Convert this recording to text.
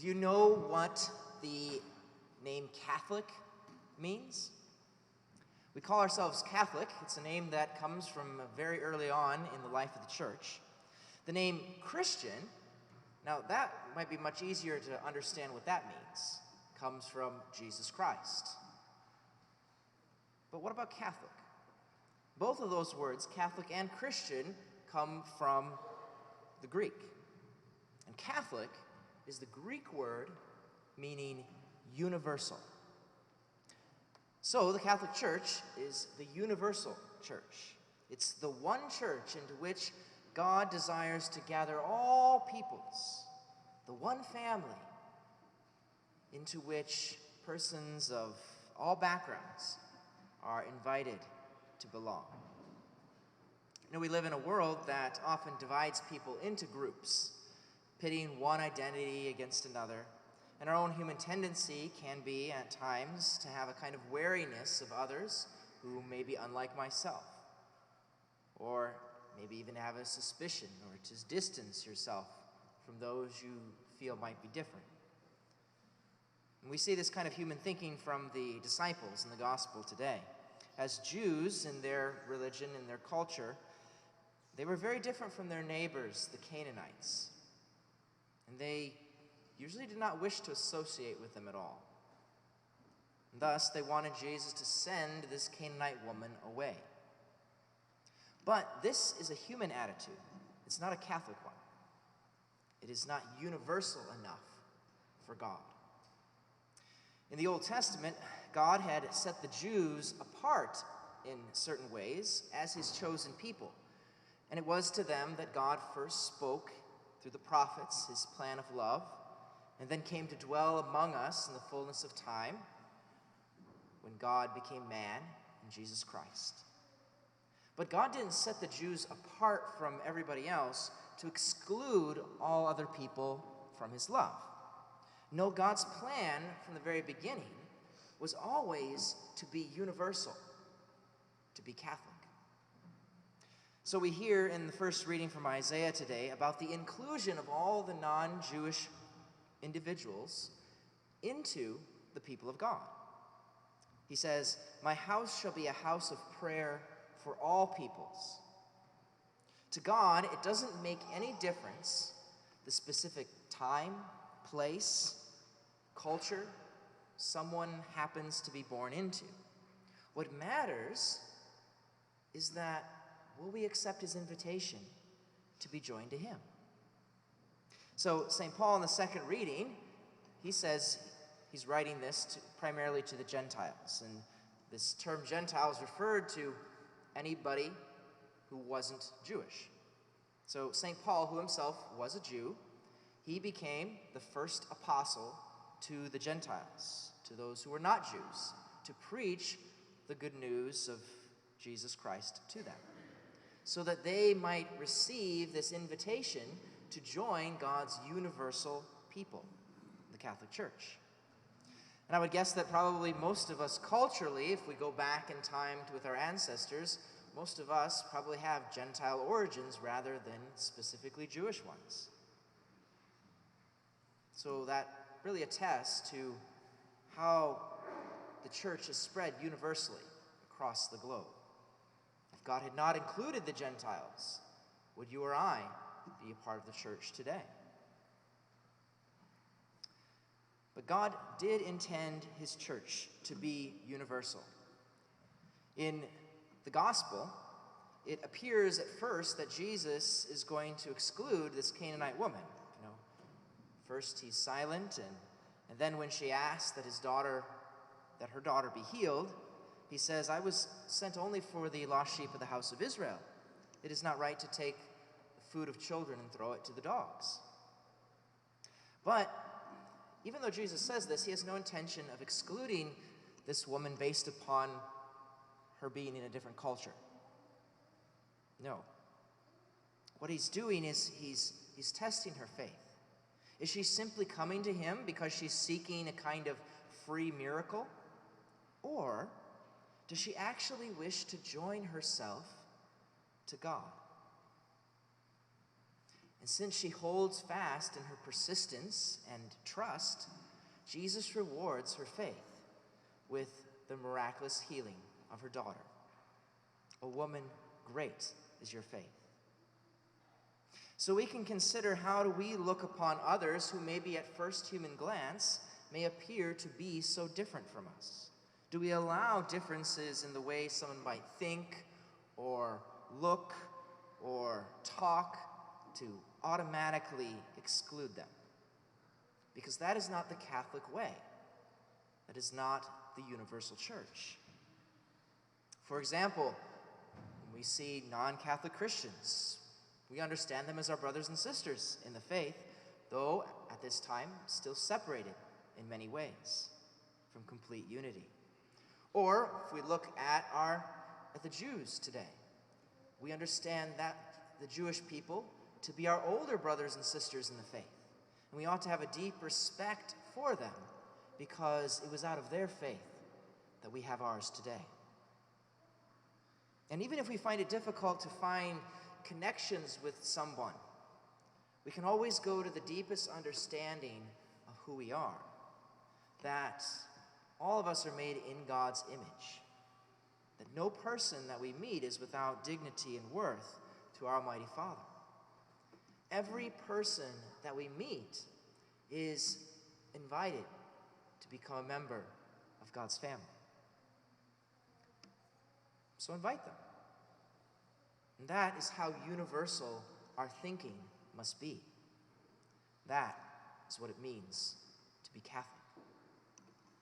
Do you know what the name Catholic means? We call ourselves Catholic. It's a name that comes from very early on in the life of the church. The name Christian, now that might be much easier to understand what that means. It comes from Jesus Christ. But what about Catholic? Both of those words, Catholic and Christian, come from the Greek. And Catholic is the Greek word meaning universal. So the Catholic Church is the universal church. It's the one church into which God desires to gather all peoples, the one family into which persons of all backgrounds are invited to belong. You know, we live in a world that often divides people into groups, pitting one identity against another. And our own human tendency can be, at times, to have a kind of wariness of others who may be unlike myself. Or maybe even have a suspicion or to distance yourself from those you feel might be different. And we see this kind of human thinking from the disciples in the gospel today. As Jews in their religion and their culture, they were very different from their neighbors, the Canaanites. And they usually did not wish to associate with them at all. And thus, they wanted Jesus to send this Canaanite woman away. But this is a human attitude. It's not a Catholic one. It is not universal enough for God. In the Old Testament, God had set the Jews apart in certain ways as his chosen people. And it was to them that God first spoke through the prophets his plan of love, and then came to dwell among us in the fullness of time when God became man in Jesus Christ. But God didn't set the Jews apart from everybody else to exclude all other people from his love. No, God's plan from the very beginning was always to be universal, to be Catholic. So we hear in the first reading from Isaiah today about the inclusion of all the non-Jewish individuals into the people of God. He says, "My house shall be a house of prayer for all peoples." To God, it doesn't make any difference the specific time, place, culture someone happens to be born into. What matters is that will we accept his invitation to be joined to him? So St. Paul in the second reading, he says he's writing this primarily to the Gentiles. And this term Gentiles referred to anybody who wasn't Jewish. So St. Paul, who himself was a Jew, he became the first apostle to the Gentiles, to those who were not Jews, to preach the good news of Jesus Christ to them, so that they might receive this invitation to join God's universal people, the Catholic Church. And I would guess that probably most of us culturally, if we go back in time with our ancestors, most of us probably have Gentile origins rather than specifically Jewish ones. So that really attests to how the church is spread universally across the globe. If God had not included the Gentiles, would you or I be a part of the church today? But God did intend his church to be universal. In the gospel, it appears at first that Jesus is going to exclude this Canaanite woman. First he's silent, and then when she asks that her daughter be healed, he says, "I was sent only for the lost sheep of the house of Israel. It is not right to take the food of children and throw it to the dogs." But even though Jesus says this, he has no intention of excluding this woman based upon her being in a different culture. No. What he's doing is he's testing her faith. Is she simply coming to him because she's seeking a kind of free miracle? Or does she actually wish to join herself to God? And since she holds fast in her persistence and trust, Jesus rewards her faith with the miraculous healing of her daughter. O woman, great is your faith. So we can consider, how do we look upon others who maybe at first human glance may appear to be so different from us? Do we allow differences in the way someone might think or look or talk to automatically exclude them? Because that is not the Catholic way. That is not the universal church. For example, when we see non-Catholic Christians, we understand them as our brothers and sisters in the faith, though at this time still separated in many ways from complete unity. Or if we look at the Jews today, we understand that the Jewish people to be our older brothers and sisters in the faith. And we ought to have a deep respect for them, because it was out of their faith that we have ours today. And even if we find it difficult to find connections with someone, we can always go to the deepest understanding of who we are, that all of us are made in God's image, that no person that we meet is without dignity and worth to our Almighty Father. Every person that we meet is invited to become a member of God's family. So invite them. And that is how universal our thinking must be. That is what it means to be Catholic.